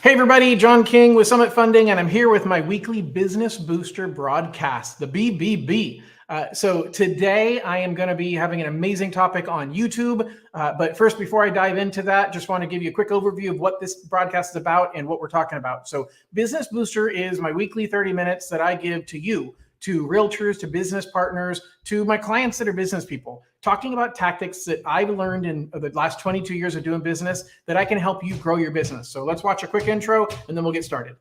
Hey everybody, John King with Summit Funding, and I'm here with my weekly Business Booster broadcast, the BBB. So today I am going to be having an amazing topic on YouTube. But first, before I dive into that, just want to give you a quick overview of what this broadcast is about and what we're talking about. So Business Booster is my weekly 30 minutes that I give to you, to realtors, to business partners, to my clients that are business people, talking about tactics that I've learned in the last 22 years of doing business that I can help you grow your business. So let's watch a quick intro and then we'll get started.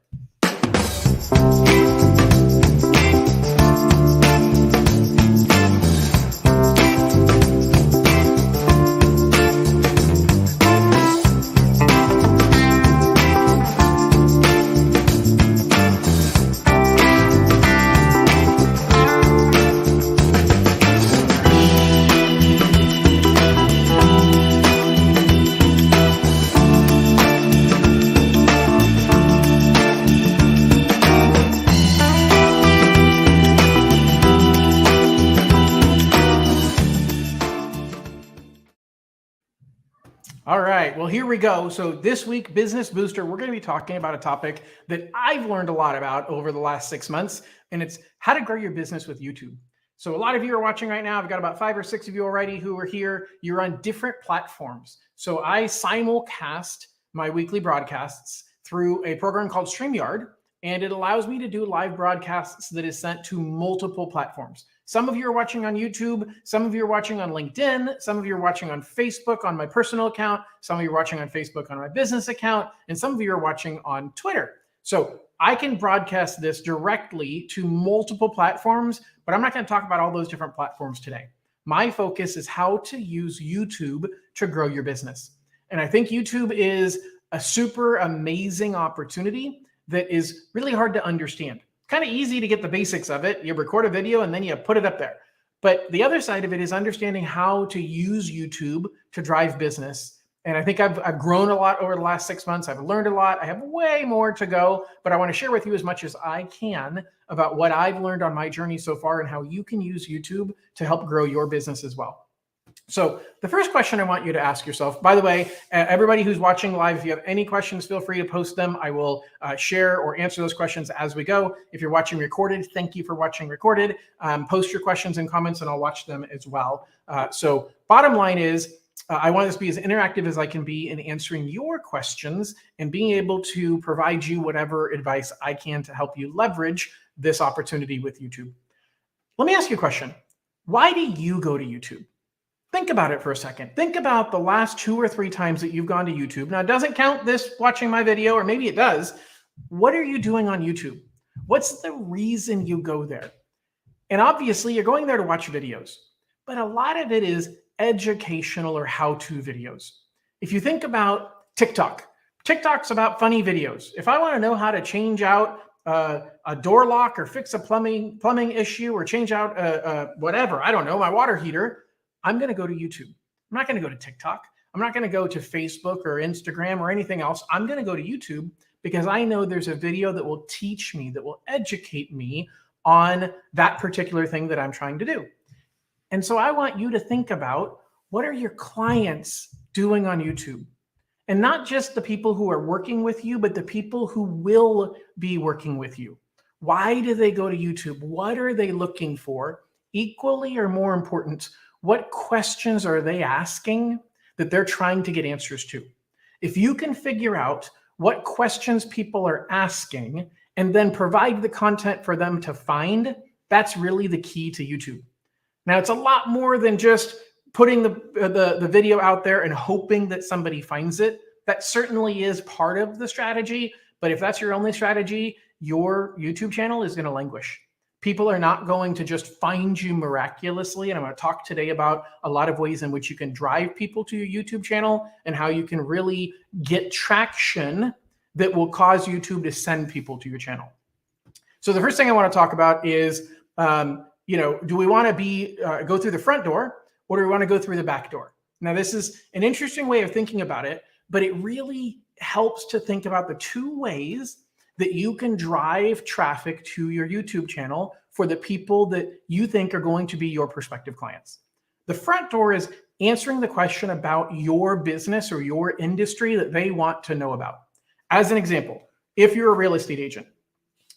All right, well, here we go. So this week, Business Booster, we're going to be talking about a topic that I've learned a lot about over the last 6 months, and it's how to grow your business with YouTube. So a lot of you are watching right now. I've got about 5 or 6 of you already who are here. You're on different platforms. So I simulcast my weekly broadcasts through a program called StreamYard, and it allows me to do live broadcasts that is sent to multiple platforms. Some of you are watching on YouTube, some of you are watching on LinkedIn, some of you are watching on Facebook on my personal account, some of you are watching on Facebook on my business account, and some of you are watching on Twitter. So I can broadcast this directly to multiple platforms, but I'm not going to talk about all those different platforms today. My focus is how to use YouTube to grow your business. And I think YouTube is a super amazing opportunity that is really hard to understand. Kind of easy to get the basics of it. You record a video and then you put it up there. But the other side of it is understanding how to use YouTube to drive business. And I think I've grown a lot over the last 6 months. I've learned a lot. I have way more to go, but I want to share with you as much as I can about what I've learned on my journey so far and how you can use YouTube to help grow your business as well. So the first question I want you to ask yourself, by the way, everybody who's watching live, if you have any questions, feel free to post them. I will share or answer those questions as we go. If you're watching recorded, thank you for watching recorded. Post your questions and comments and I'll watch them as well. So bottom line is, I want this to be as interactive as I can be in answering your questions and being able to provide you whatever advice I can to help you leverage this opportunity with YouTube. Let me ask you a question. Why do you go to YouTube? Think about it for a second. Think about the last 2 or 3 times that you've gone to YouTube. Now, it doesn't count this watching my video, or maybe it does. What are you doing on YouTube? What's the reason you go there? And obviously, you're going there to watch videos, but a lot of it is educational or how-to videos. If you think about TikTok, TikTok's about funny videos. If I want to know how to change out a door lock or fix a plumbing issue or change out whatever, I don't know, my water heater, I'm going to go to YouTube. I'm not going to go to TikTok. I'm not going to go to Facebook or Instagram or anything else. I'm going to go to YouTube because I know there's a video that will teach me, that will educate me on that particular thing that I'm trying to do. And so I want you to think about, what are your clients doing on YouTube? And not just the people who are working with you, but the people who will be working with you. Why do they go to YouTube? What are they looking for? Equally or more important, what questions are they asking that they're trying to get answers to? If you can figure out what questions people are asking and then provide the content for them to find, that's really the key to YouTube. Now, it's a lot more than just putting the video out there and hoping that somebody finds it. That certainly is part of the strategy, but if that's your only strategy, your YouTube channel is going to languish. People are not going to just find you miraculously. And I'm going to talk today about a lot of ways in which you can drive people to your YouTube channel and how you can really get traction that will cause YouTube to send people to your channel. So the first thing I want to talk about is, do we want to go through the front door or do we want to go through the back door? Now, this is an interesting way of thinking about it, but it really helps to think about the 2 ways that you can drive traffic to your YouTube channel for the people that you think are going to be your prospective clients. The front door is answering the question about your business or your industry that they want to know about. As an example, if you're a real estate agent,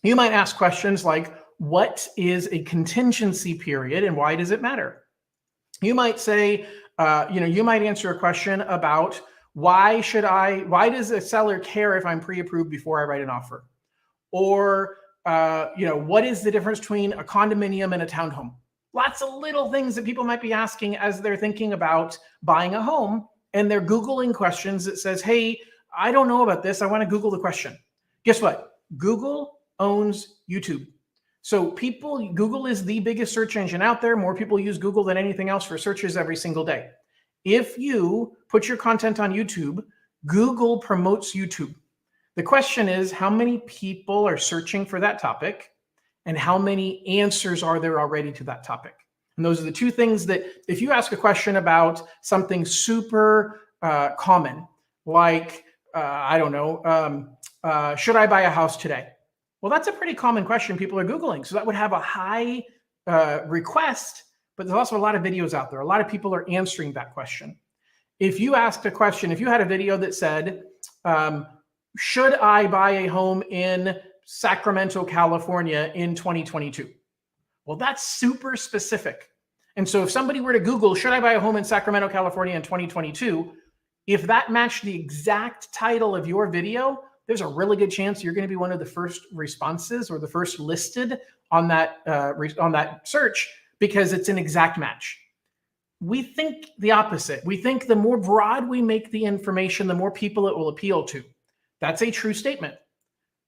you might ask questions like, what is a contingency period and why does it matter? You might say, you might answer a question about why does a seller care if I'm pre-approved before I write an offer? Or, what is the difference between a condominium and a townhome? Lots of little things that people might be asking as they're thinking about buying a home, and they're Googling questions that says, hey, I don't know about this. I want to Google the question. Guess what? Google owns YouTube. So Google is the biggest search engine out there. More people use Google than anything else for searches every single day. If you put your content on YouTube, Google promotes YouTube. The question is, how many people are searching for that topic and how many answers are there already to that topic? And those are the two things that if you ask a question about something super common, like, should I buy a house today? Well, that's a pretty common question people are Googling. So that would have a high request, but there's also a lot of videos out there. A lot of people are answering that question. If you asked a question, if you had a video that said, should I buy a home in Sacramento, California in 2022? Well, that's super specific. And so if somebody were to Google, should I buy a home in Sacramento, California in 2022? If that matched the exact title of your video, there's a really good chance you're going to be one of the first responses or the first listed on that search because it's an exact match. We think the opposite. We think the more broad we make the information, the more people it will appeal to. That's a true statement.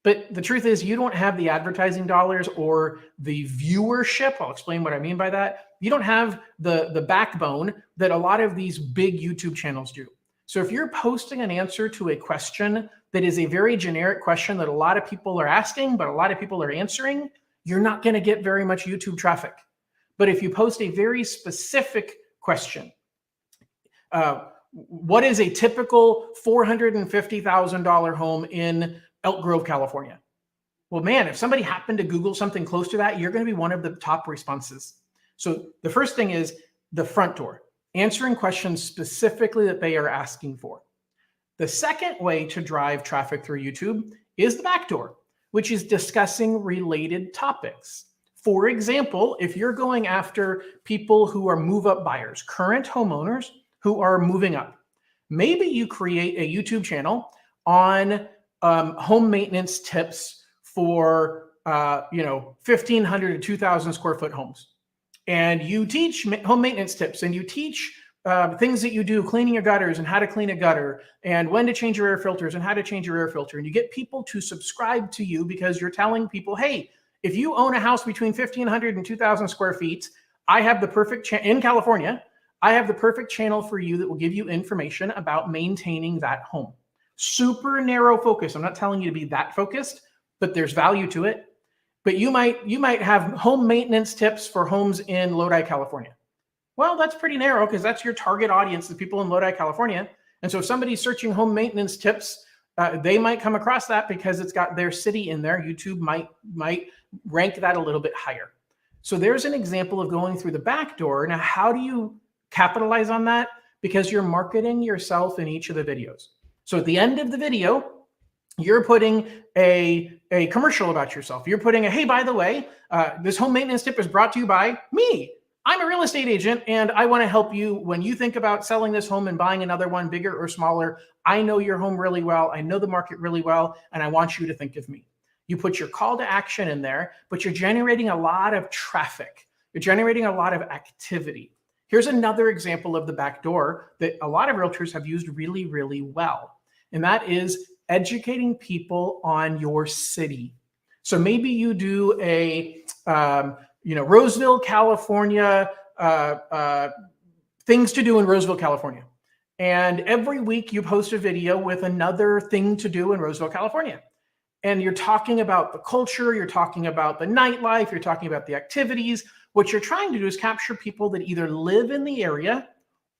But the truth is you don't have the advertising dollars or the viewership. I'll explain what I mean by that. You don't have the backbone that a lot of these big YouTube channels do. So if you're posting an answer to a question that is a very generic question that a lot of people are asking, but a lot of people are answering, you're not going to get very much YouTube traffic. But if you post a very specific question, what is a typical $450,000 home in Elk Grove, California? Well, man, if somebody happened to Google something close to that, you're going to be one of the top responses. So the first thing is the front door, answering questions specifically that they are asking for. The second way to drive traffic through YouTube is the back door, which is discussing related topics. For example, if you're going after people who are move-up buyers, current homeowners who are moving up, maybe you create a YouTube channel on home maintenance tips for 1,500 to 2,000 square foot homes. And you teach home maintenance tips and you teach things that you do, cleaning your gutters and how to clean a gutter and when to change your air filters and how to change your air filter. And you get people to subscribe to you because you're telling people, hey, if you own a house between 1,500 and 2,000 square feet, I have the perfect in California, I have the perfect channel for you that will give you information about maintaining that home. Super narrow focus. I'm not telling you to be that focused, but there's value to it. But you might have home maintenance tips for homes in Lodi, California. Well, that's pretty narrow because that's your target audience, the people in Lodi, California. And so if somebody's searching home maintenance tips, they might come across that because it's got their city in there. YouTube might rank that a little bit higher. So there's an example of going through the back door. Now, how do you capitalize on that? Because you're marketing yourself in each of the videos. So at the end of the video, you're putting a commercial about yourself. You're putting hey, by the way, this home maintenance tip is brought to you by me. I'm a real estate agent and I want to help you when you think about selling this home and buying another one, bigger or smaller. I know your home really well. I know the market really well, and I want you to think of me. You put your call to action in there, but you're generating a lot of traffic. You're generating a lot of activity. Here's another example of the back door that a lot of realtors have used really, really well. And that is educating people on your city. So maybe you do a, Roseville, California, things to do in Roseville, California. And every week you post a video with another thing to do in Roseville, California. And you're talking about the culture, you're talking about the nightlife, you're talking about the activities. What you're trying to do is capture people that either live in the area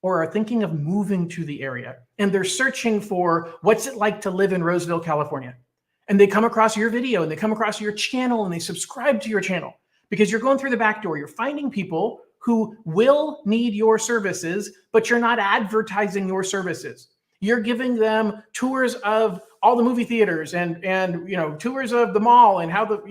or are thinking of moving to the area. And they're searching for what's it like to live in Roseville, California. And they come across your video and they come across your channel and they subscribe to your channel because you're going through the back door. You're finding people who will need your services, but you're not advertising your services. You're giving them tours of all the movie theaters and tours of the mall and how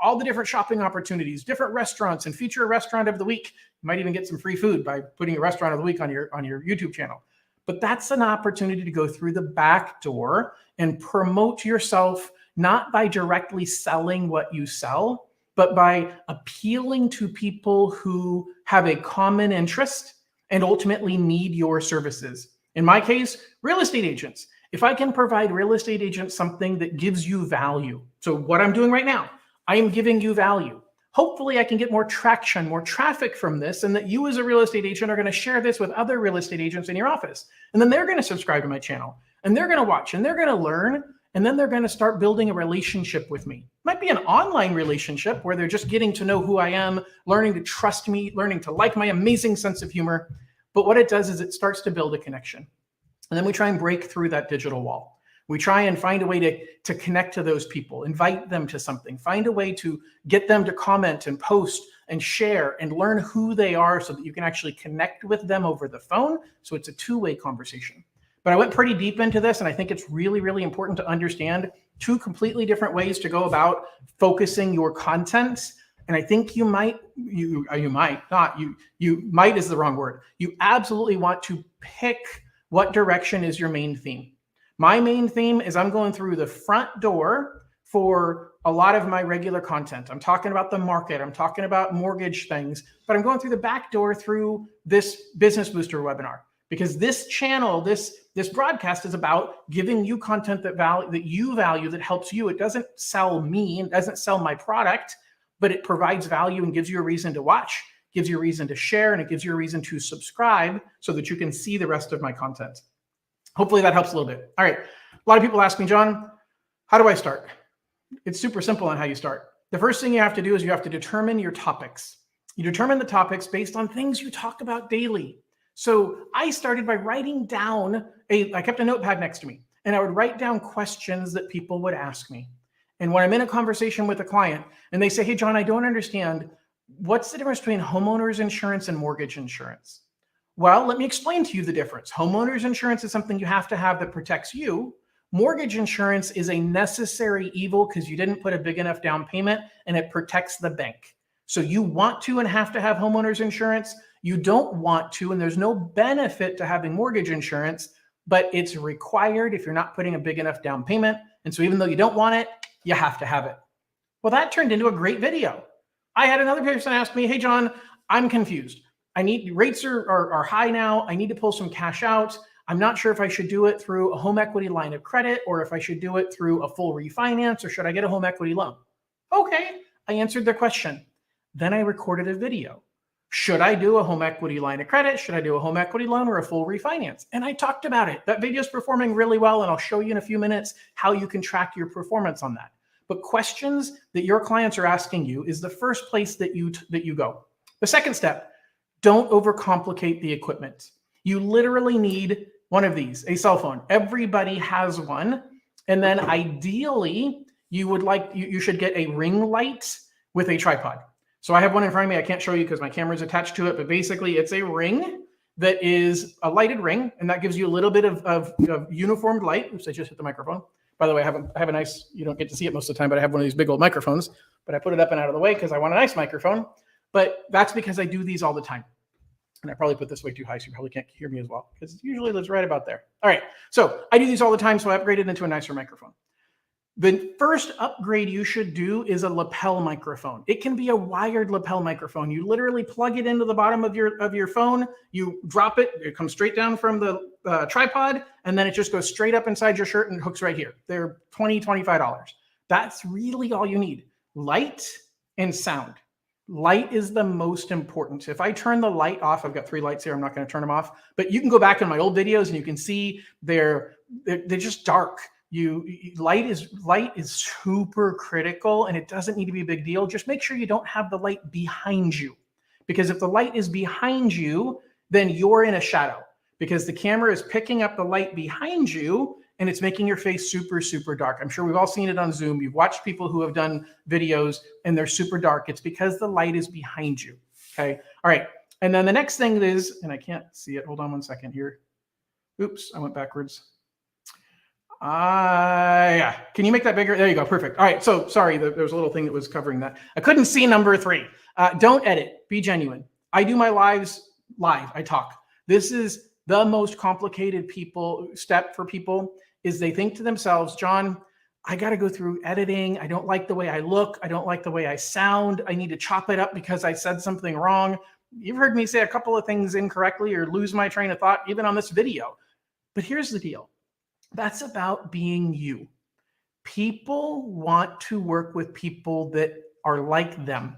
all the different shopping opportunities, different restaurants, and feature a restaurant of the week. You might even get some free food by putting a restaurant of the week on your YouTube channel. But that's an opportunity to go through the back door and promote yourself, not by directly selling what you sell, but by appealing to people who have a common interest and ultimately need your services. In my case, real estate agents. If I can provide real estate agents something that gives you value. So what I'm doing right now, I am giving you value. Hopefully I can get more traction, more traffic from this, and that you as a real estate agent are going to share this with other real estate agents in your office. And then they're going to subscribe to my channel, and they're going to watch, and they're going to learn, and then they're going to start building a relationship with me. It might be an online relationship where they're just getting to know who I am, learning to trust me, learning to like my amazing sense of humor. But what it does is it starts to build a connection. And then we try and break through that digital wall. We try and find a way to connect to those people, invite them to something, find a way to get them to comment and post and share and learn who they are so that you can actually connect with them over the phone. So it's a two-way conversation. But I went pretty deep into this, and I think it's really, really important to understand two completely different ways to go about focusing your content. And I think you might is the wrong word. You absolutely want to pick what direction is your main theme. My main theme is I'm going through the front door for a lot of my regular content. I'm talking about the market. I'm talking about mortgage things, but I'm going through the back door through this Business Booster webinar, because this channel, this broadcast is about giving you content that you value, that helps you. It doesn't sell me, it doesn't sell my product, but it provides value and gives you a reason to watch, gives you a reason to share, and it gives you a reason to subscribe so that you can see the rest of my content. Hopefully that helps a little bit. All right. A lot of people ask me, John, how do I start? It's super simple on how you start. The first thing you have to do is you have to determine your topics. You determine the topics based on things you talk about daily. So I started by writing down I kept a notepad next to me, and I would write down questions that people would ask me. And when I'm in a conversation with a client and they say, hey, John, I don't understand, what's the difference between homeowners insurance and mortgage insurance? Well, let me explain to you the difference. Homeowners insurance is something you have to have that protects you. Mortgage insurance is a necessary evil because you didn't put a big enough down payment, and it protects the bank. So you want to and have to have homeowners insurance. You don't want to, and there's no benefit to having mortgage insurance, but it's required if you're not putting a big enough down payment. And so even though you don't want it, you have to have it. Well, that turned into a great video. I had another person ask me, hey, John, I'm confused. Rates are high now. I need to pull some cash out. I'm not sure if I should do it through a home equity line of credit or if I should do it through a full refinance, or should I get a home equity loan? Okay, I answered their question. Then I recorded a video. Should I do a home equity line of credit? Should I do a home equity loan or a full refinance? And I talked about it. That video is performing really well, and I'll show you in a few minutes how you can track your performance on that. But questions that your clients are asking you is the first place that you go. The second step, don't overcomplicate the equipment. You literally need one of these, a cell phone. Everybody has one. And then ideally, you should get a ring light with a tripod. So I have one in front of me. I can't show you because my camera is attached to it, but basically it's a ring that is a lighted ring, and that gives you a little bit of uniformed light. Oops, I just hit the microphone. By the way, I have a nice, you don't get to see it most of the time, but I have one of these big old microphones, but I put it up and out of the way because I want a nice microphone. But that's because I do these all the time. And I probably put this way too high, so you probably can't hear me as well, because it usually lives right about there. All right, so I do these all the time, so I upgraded into a nicer microphone. The first upgrade you should do is a lapel microphone. It can be a wired lapel microphone. You literally plug it into the bottom of your phone, you drop it, it comes straight down from the tripod, and then it just goes straight up inside your shirt and it hooks right here. They're $20, $25. That's really all you need. Light and sound. Light is the most important. If I turn the light off, I've got 3 lights here, I'm not going to turn them off, but you can go back in my old videos and you can see they're just dark. Light is super critical, and it doesn't need to be a big deal. Just make sure you don't have the light behind you, because if the light is behind you, then you're in a shadow, because the camera is picking up the light behind you and it's making your face super, super dark. I'm sure we've all seen it on Zoom. You've watched people who have done videos and they're super dark. It's because the light is behind you. Okay. All right. And then the next thing is, and I can't see it. Hold on one second here. Oops, I went backwards. Yeah. Can you make that bigger? There you go. Perfect. All right. So sorry, there was a little thing that was covering that. I couldn't see number 3. Don't edit. Be genuine. I do my lives live. I talk. This is the most complicated step for people is they think to themselves, John, I got to go through editing. I don't like the way I look. I don't like the way I sound. I need to chop it up because I said something wrong. You've heard me say a couple of things incorrectly or lose my train of thought, even on this video. But here's the deal. That's about being you. People want to work with people that are like them,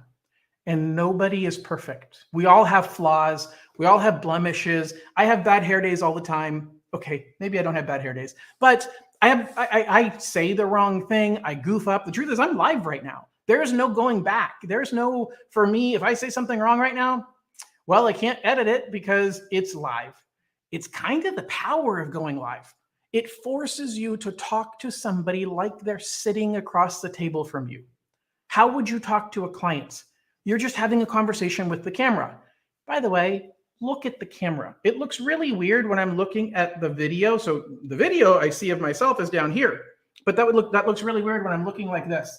and nobody is perfect. We all have flaws. We all have blemishes. I have bad hair days all the time. Okay, maybe I don't have bad hair days, but I say the wrong thing. I goof up. The truth is I'm live right now. There's no going back. There's no, for me, if I say something wrong right now, well, I can't edit it because it's live. It's kind of the power of going live. It forces you to talk to somebody like they're sitting across the table from you. How would you talk to a client? You're just having a conversation with the camera. By the way, look at the camera. It looks really weird when I'm looking at the video. So the video I see of myself is down here, but that looks really weird when I'm looking like this.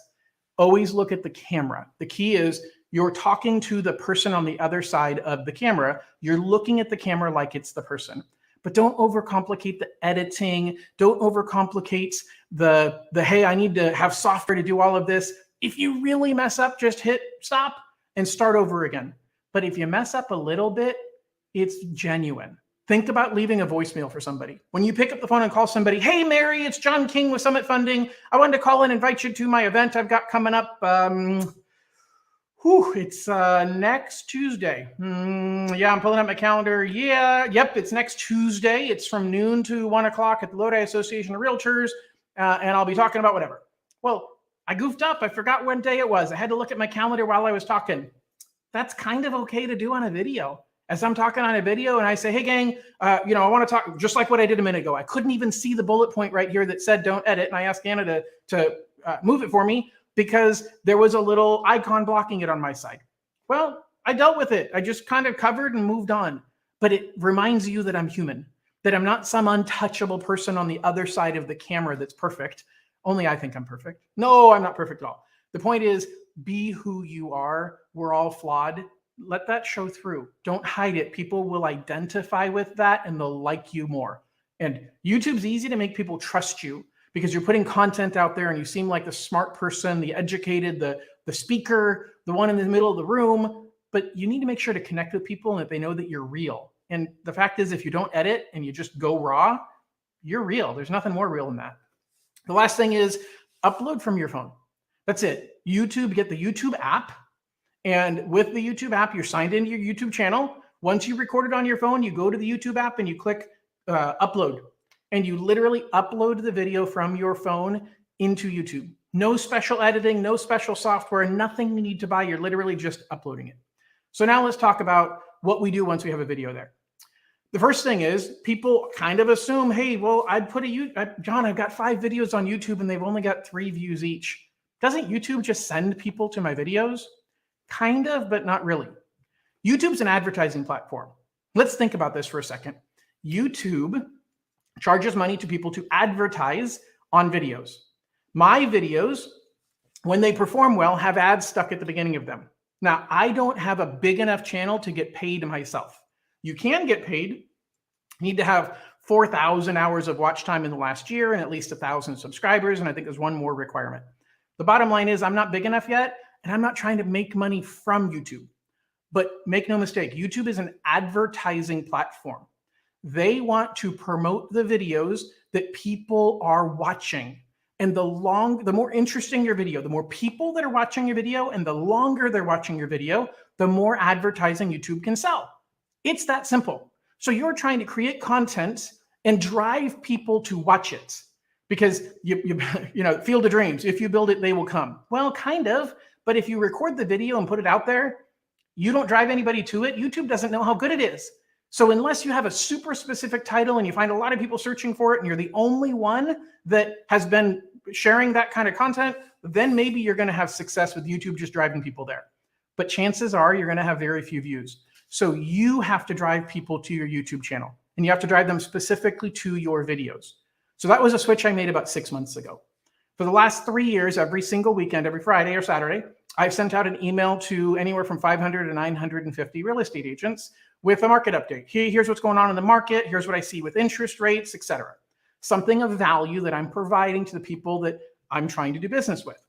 Always look at the camera. The key is you're talking to the person on the other side of the camera. You're looking at the camera like it's the person. But don't overcomplicate the editing. Don't overcomplicate the hey, I need to have software to do all of this. If you really mess up, just hit stop and start over again. But if you mess up a little bit, it's genuine. Think about leaving a voicemail for somebody. When you pick up the phone and call somebody, hey, Mary, it's John King with Summit Funding. I wanted to call and invite you to my event I've got coming up. It's next Tuesday. Yeah, I'm pulling up my calendar. Yep, it's next Tuesday. It's from noon to 1 o'clock at the Lodi Association of Realtors, and I'll be talking about whatever. Well, I goofed up. I forgot what day it was. I had to look at my calendar while I was talking. That's kind of okay to do on a video. As I'm talking on a video and I say, hey, gang, I want to talk just like what I did a minute ago. I couldn't even see the bullet point right here that said don't edit, and I asked Anna to move it for me, because there was a little icon blocking it on my side. Well, I dealt with it. I just kind of covered and moved on. But it reminds you that I'm human, that I'm not some untouchable person on the other side of the camera that's perfect. Only I think I'm perfect. No, I'm not perfect at all. The point is, be who you are. We're all flawed. Let that show through. Don't hide it. People will identify with that and they'll like you more. And YouTube's easy to make people trust you, because you're putting content out there and you seem like the smart person, the educated, the speaker, the one in the middle of the room. But you need to make sure to connect with people and that they know that you're real. And the fact is, if you don't edit and you just go raw, you're real. There's nothing more real than that. The last thing is upload from your phone. That's it. YouTube, get the YouTube app. And with the YouTube app, you're signed into your YouTube channel. Once you record it on your phone, you go to the YouTube app and you click upload. And you literally upload the video from your phone into YouTube. No special editing, no special software, nothing you need to buy. You're literally just uploading it. So now let's talk about what we do once we have a video there. The first thing is people kind of assume, hey, well, John, I've got 5 videos on YouTube and they've only got 3 views each. Doesn't YouTube just send people to my videos? Kind of, but not really. YouTube's an advertising platform. Let's think about this for a second. YouTube charges money to people to advertise on videos. My videos, when they perform well, have ads stuck at the beginning of them. Now, I don't have a big enough channel to get paid myself. You can get paid. You need to have 4,000 hours of watch time in the last year and at least 1,000 subscribers. And I think there's one more requirement. The bottom line is I'm not big enough yet, and I'm not trying to make money from YouTube. But make no mistake, YouTube is an advertising platform. They want to promote the videos that people are watching. And the more interesting your video, the more people that are watching your video and the longer they're watching your video, the more advertising YouTube can sell. It's that simple. So you're trying to create content and drive people to watch it, because you Field of Dreams, if you build it, they will come. Well, kind of, but if you record the video and put it out there, you don't drive anybody to it. YouTube doesn't know how good it is. So unless you have a super specific title and you find a lot of people searching for it and you're the only one that has been sharing that kind of content, then maybe you're going to have success with YouTube just driving people there. But chances are you're going to have very few views. So you have to drive people to your YouTube channel. and you have to drive them specifically to your videos. So that was a switch I made about 6 months ago. For the last 3 years, every single weekend, every Friday or Saturday, I've sent out an email to anywhere from 500 to 950 real estate agents with a market update. Here's what's going on in the market. Here's what I see with interest rates, etc. Something of value that I'm providing to the people that I'm trying to do business with.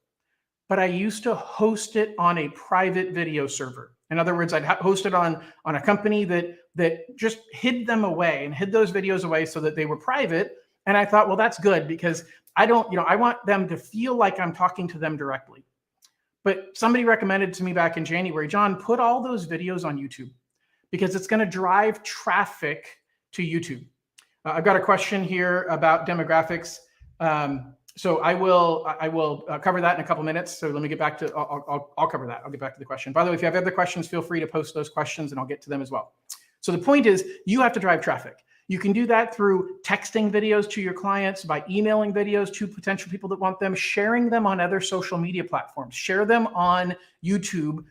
But I used to host it on a private video server. In other words, I'd host it on a company that just hid them away and hid those videos away so that they were private. And I thought, well, that's good because I want them to feel like I'm talking to them directly. But somebody recommended to me back in January, John, put all those videos on YouTube because it's going to drive traffic to YouTube. I've got a question here about demographics. So I will cover that in a couple minutes. So let me get back to, I'll cover that. I'll get back to the question. By the way, if you have other questions, feel free to post those questions and I'll get to them as well. So the point is you have to drive traffic. You can do that through texting videos to your clients, by emailing videos to potential people that want them, sharing them on other social media platforms, share them on YouTube,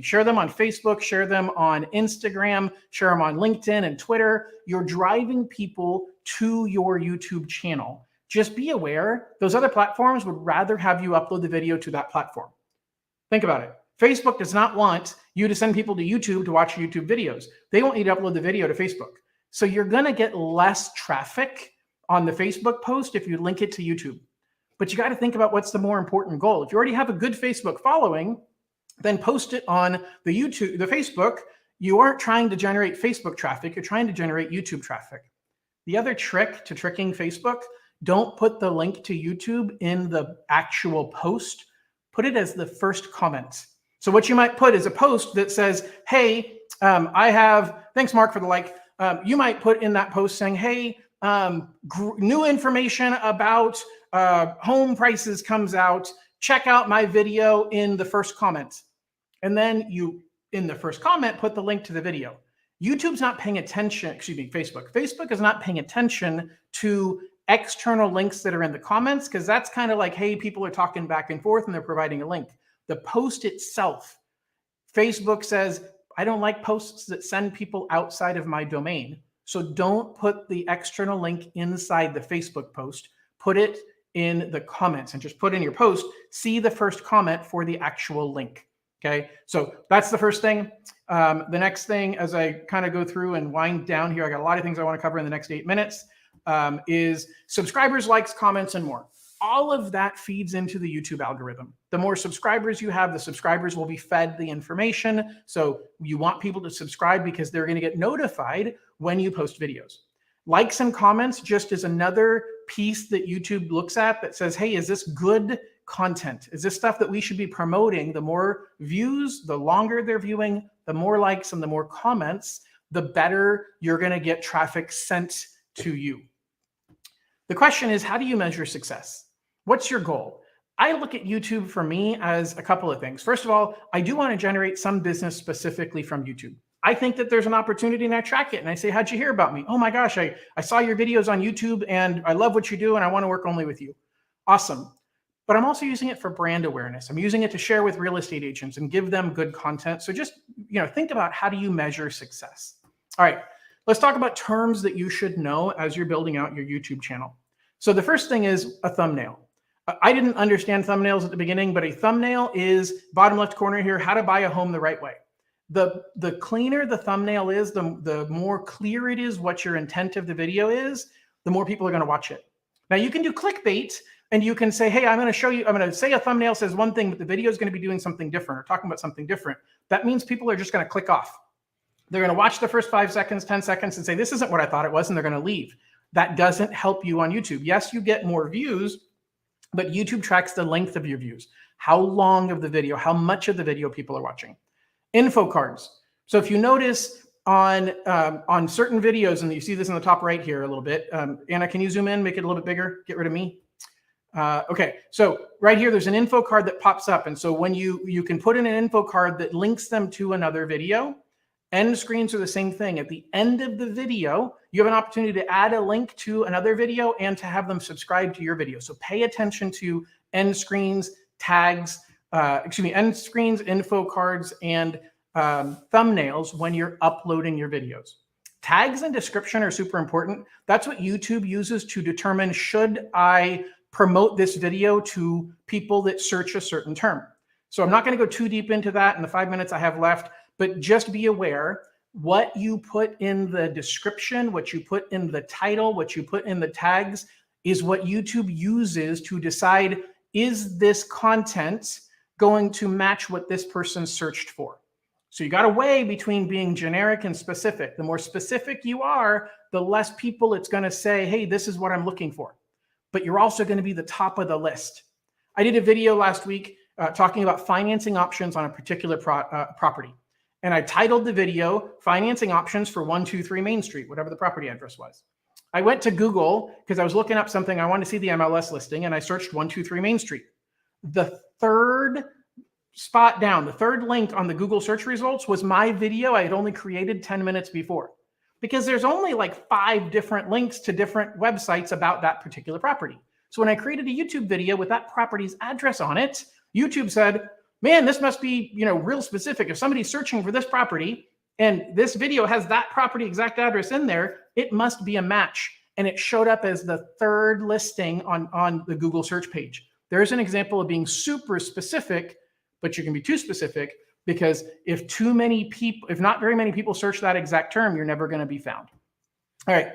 share them on Facebook, share them on Instagram, share them on LinkedIn and Twitter. You're driving people to your YouTube channel. Just be aware, those other platforms would rather have you upload the video to that platform. Think about it. Facebook does not want you to send people to YouTube to watch YouTube videos. They want you to upload the video to Facebook. So you're going to get less traffic on the Facebook post if you link it to YouTube. But you got to think about what's the more important goal. If you already have a good Facebook following, then post it on the Facebook. You aren't trying to generate Facebook traffic. You're trying to generate YouTube traffic. The other trick to tricking Facebook, don't put the link to YouTube in the actual post. Put it as the first comment. So what you might put is a post that says, hey, thanks, Mark, for the like. You might put in that post saying, hey, new information about home prices comes out. Check out my video in the first comment. And then you, in the first comment, put the link to the video. YouTube's not paying attention, Facebook. Facebook is not paying attention to external links that are in the comments because that's kind of like, hey, people are talking back and forth and they're providing a link. The post itself, Facebook says, I don't like posts that send people outside of my domain. So don't put the external link inside the Facebook post. Put it in the comments and just put in your post, see the first comment for the actual link. Okay, so that's the first thing. The next thing, as I kind of go through and wind down here, I got a lot of things I want to cover in the next 8 minutes, is subscribers, likes, comments, and more. All of that feeds into the YouTube algorithm. The more subscribers you have, the subscribers will be fed the information. So you want people to subscribe because they're going to get notified when you post videos. Likes and comments just is another piece that YouTube looks at that says, hey, is this good content? Is this stuff that we should be promoting? The more views, the longer they're viewing, the more likes and the more comments, the better you're going to get traffic sent to you. The question is, how do you measure success? What's your goal? I look at YouTube for me as a couple of things. First of all, I do want to generate some business specifically from YouTube. I think that there's an opportunity and I track it and I say, how'd you hear about me? Oh my gosh, I saw your videos on YouTube and I love what you do and I want to work only with you. Awesome. But I'm also using it for brand awareness. I'm using it to share with real estate agents and give them good content. So just, think about how do you measure success? All right, let's talk about terms that you should know as you're building out your YouTube channel. So the first thing is a thumbnail. I didn't understand thumbnails at the beginning, but a thumbnail is, bottom left corner here, how to buy a home the right way. The cleaner the thumbnail is, the more clear it is what your intent of the video is, the more people are going to watch it. Now you can do clickbait and you can say, hey, I'm going to say a thumbnail says one thing, but the video is going to be doing something different or talking about something different. That means people are just going to click off. They're going to watch the first 5 seconds, 10 seconds and say, this isn't what I thought it was, and they're going to leave. That doesn't help you on YouTube. Yes, you get more views, but YouTube tracks the length of your views, how long of the video, how much of the video people are watching. Info cards. So if you notice on certain videos, and you see this in the top right here a little bit, Anna, can you zoom in, make it a little bit bigger, get rid of me? Okay, so right here, there's an info card that pops up. And so when you can put in an info card that links them to another video. End screens are the same thing. At the end of the video, you have an opportunity to add a link to another video and to have them subscribe to your video. So pay attention to end screens, tags, end screens, info cards, and thumbnails when you're uploading your videos. tags and description are super important. That's what YouTube uses to determine, should I promote this video to people that search a certain term. So I'm not going to go too deep into that in the 5 minutes I have left, but just be aware what you put in the description, what you put in the title, what you put in the tags is what YouTube uses to decide, is this content going to match what this person searched for? So you got to weigh between being generic and specific. The more specific you are, the less people it's going to say, hey, this is what I'm looking for. But you're also going to be the top of the list. I did a video last week talking about financing options on a particular property. And I titled the video, Financing Options for 123 Main Street, whatever the property address was. I went to Google because I was looking up something. I wanted to see the MLS listing, and I searched 123 Main Street. The third spot down, the third link on the Google search results was my video I had only created 10 minutes before, because there's only like 5 different links to different websites about that particular property. So when I created a YouTube video with that property's address on it, YouTube said, man, this must be, real specific. If somebody's searching for this property and this video has that property exact address in there, it must be a match. And it showed up as the third listing on the Google search page. There's an example of being super specific, but you can be too specific, because if not very many people search that exact term, you're never going to be found. All right.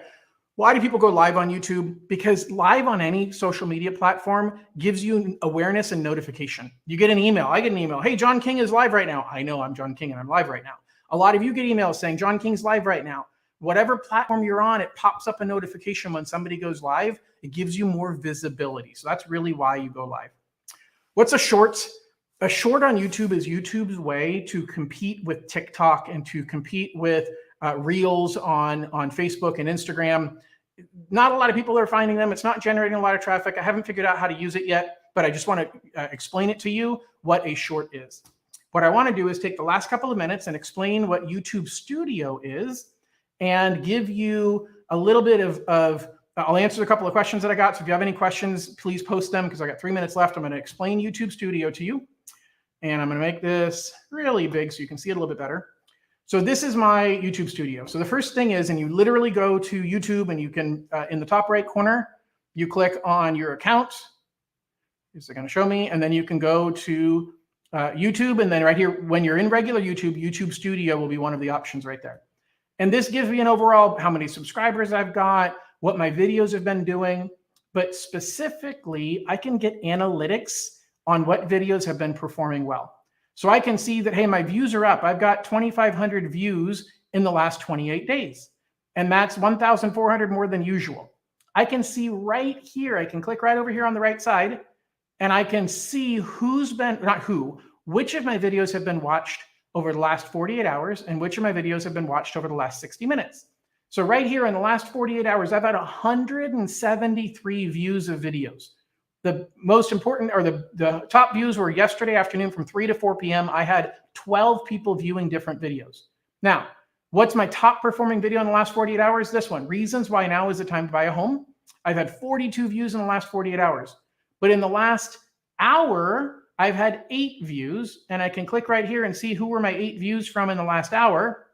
Why do people go live on YouTube? Because live on any social media platform gives you awareness and notification. You get an email. I get an email. Hey, John King is live right now. I know I'm John King and I'm live right now. A lot of you get emails saying John King's live right now. Whatever platform you're on, it pops up a notification when somebody goes live. It gives you more visibility. So that's really why you go live. What's a short? A short on YouTube is YouTube's way to compete with TikTok and to compete with Reels on Facebook and Instagram. Not a lot of people are finding them. It's not generating a lot of traffic. I haven't figured out how to use it yet, but I just want to explain it to you what a short is. What I want to do is take the last couple of minutes and explain what YouTube Studio is and give you a little bit of I'll answer a couple of questions that I got. So if you have any questions, please post them, because I got 3 minutes left. I'm going to explain YouTube Studio to you. And I'm going to make this really big so you can see it a little bit better. So this is my YouTube Studio. So the first thing is, and you literally go to YouTube and you can, in the top right corner, you click on your account. Is it going to show me? And then you can go to YouTube. And then right here, when you're in regular YouTube, YouTube Studio will be one of the options right there. And this gives me an overall how many subscribers I've got, what my videos have been doing. But specifically, I can get analytics on what videos have been performing well. So I can see that, hey, my views are up. I've got 2,500 views in the last 28 days. And that's 1,400 more than usual. I can see right here, I can click right over here on the right side, and I can see which of my videos have been watched over the last 48 hours and which of my videos have been watched over the last 60 minutes. So right here in the last 48 hours, I've had 173 views of videos. The most important, or the top views, were yesterday afternoon from 3 to 4 p.m. I had 12 people viewing different videos. Now, what's my top performing video in the last 48 hours? This one, reasons why now is the time to buy a home. I've had 42 views in the last 48 hours. But in the last hour, I've had 8 views, and I can click right here and see who were my 8 views from in the last hour.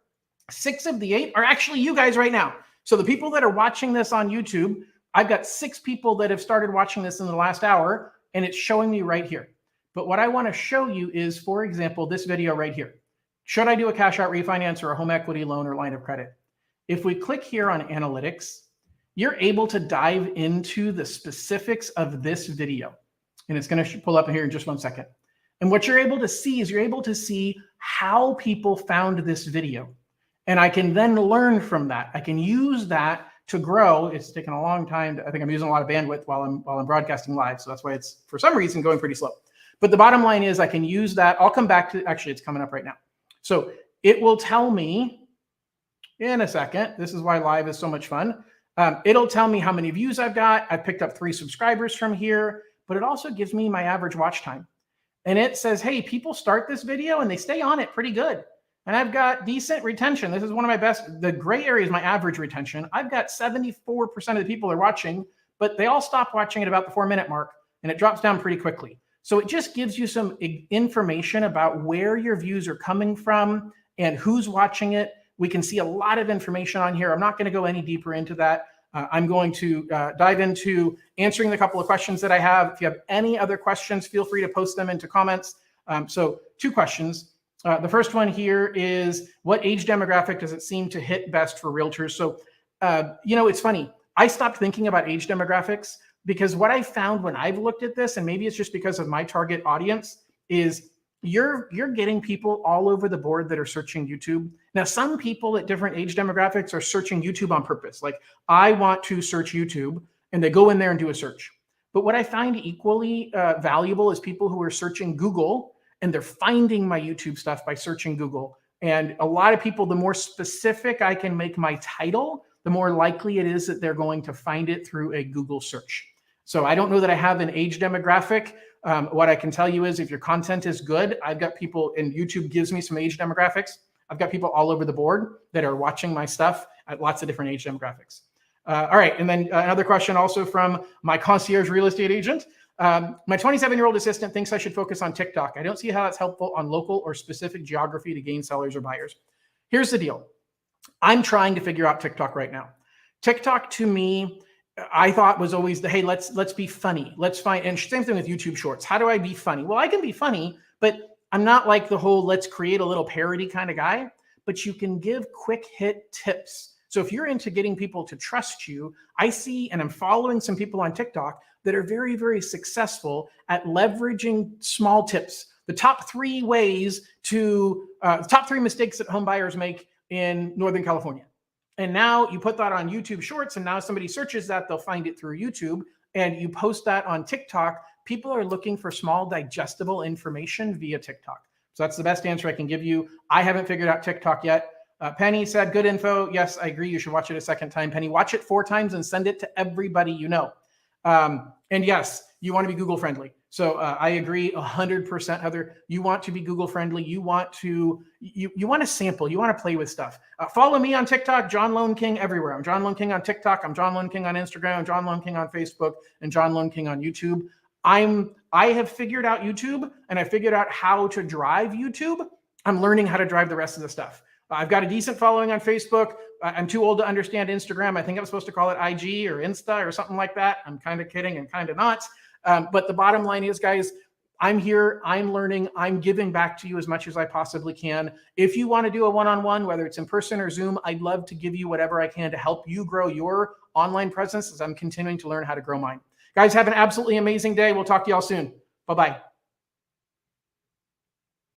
6 of the 8 are actually you guys right now. So the people that are watching this on YouTube, I've got 6 people that have started watching this in the last hour, and it's showing me right here. But what I want to show you is, for example, this video right here. Should I do a cash out refinance or a home equity loan or line of credit? If we click here on analytics, you're able to dive into the specifics of this video. And it's going to pull up here in just 1 second. And what you're able to see is you're able to see how people found this video. And I can then learn from that. I can use that to grow. It's taken a long time. I think I'm using a lot of bandwidth while I'm broadcasting live. So that's why it's, for some reason, going pretty slow. But the bottom line is I can use that. I'll come back to, actually, it's coming up right now. So it will tell me in a second. This is why live is so much fun. It'll tell me how many views I've got. I've picked up 3 subscribers from here, but it also gives me my average watch time. And it says, hey, people start this video and they stay on it pretty good. And I've got decent retention. This is one of my best. The gray area is my average retention. I've got 74% of the people are watching, but they all stop watching at about the 4-minute mark, and it drops down pretty quickly. So it just gives you some information about where your views are coming from and who's watching it, We can see a lot of information on here. I'm not going to go any deeper into that. I'm going to dive into answering the couple of questions that I have. If you have any other questions, feel free to post them into comments. So 2 questions. The first one here is, what age demographic does it seem to hit best for realtors? So, it's funny. I stopped thinking about age demographics because what I found when I've looked at this, and maybe it's just because of my target audience, is you're getting people all over the board that are searching YouTube. Now, some people at different age demographics are searching YouTube on purpose. Like, I want to search YouTube, and they go in there and do a search. But what I find equally valuable is people who are searching Google, and they're finding my YouTube stuff by searching Google. And a lot of people, the more specific I can make my title, the more likely it is that they're going to find it through a Google search. So I don't know that I have an age demographic. What I can tell you is if your content is good, I've got people, and YouTube gives me some age demographics. I've got people all over the board that are watching my stuff at lots of different age demographics. All right. And then another question also from my concierge real estate agent. My 27-year-old assistant thinks I should focus on TikTok. I don't see how that's helpful on local or specific geography to gain sellers or buyers. Here's the deal. I'm trying to figure out TikTok right now. TikTok to me, I thought was always the, hey, let's be funny. Let's find, and same thing with YouTube Shorts. How do I be funny? Well, I can be funny, but I'm not like the whole let's create a little parody kind of guy, but you can give quick hit tips. So if you're into getting people to trust you, I see, and I'm following some people on TikTok that are very, very successful at leveraging small tips. The top 3 ways to, top 3 mistakes that home buyers make in Northern California. And now you put that on YouTube Shorts, and now somebody searches that, they'll find it through YouTube, and you post that on TikTok. People are looking for small, digestible information via TikTok. So that's the best answer I can give you. I haven't figured out TikTok yet. Penny said, good info. Yes, I agree. You should watch it a second time. Penny, watch it 4 times and send it to everybody you know. And yes, you want to be Google friendly. So I agree 100%, Heather. You want to be Google friendly. You want to sample. You want to play with stuff. Follow me on TikTok, John Lone King everywhere. I'm John Lone King on TikTok. I'm John Lone King on Instagram. I'm John Lone King on Facebook, and John Lone King on YouTube. I have figured out YouTube, and I figured out how to drive YouTube. I'm learning how to drive the rest of the stuff. I've got a decent following on Facebook. I'm too old to understand Instagram. I think I'm supposed to call it IG or Insta or something like that. I'm kind of kidding and kind of not. But the bottom line is, guys, I'm here. I'm learning. I'm giving back to you as much as I possibly can. If you want to do a one-on-one, whether it's in person or Zoom, I'd love to give you whatever I can to help you grow your online presence as I'm continuing to learn how to grow mine. Guys, have an absolutely amazing day. We'll talk to y'all soon. Bye-bye.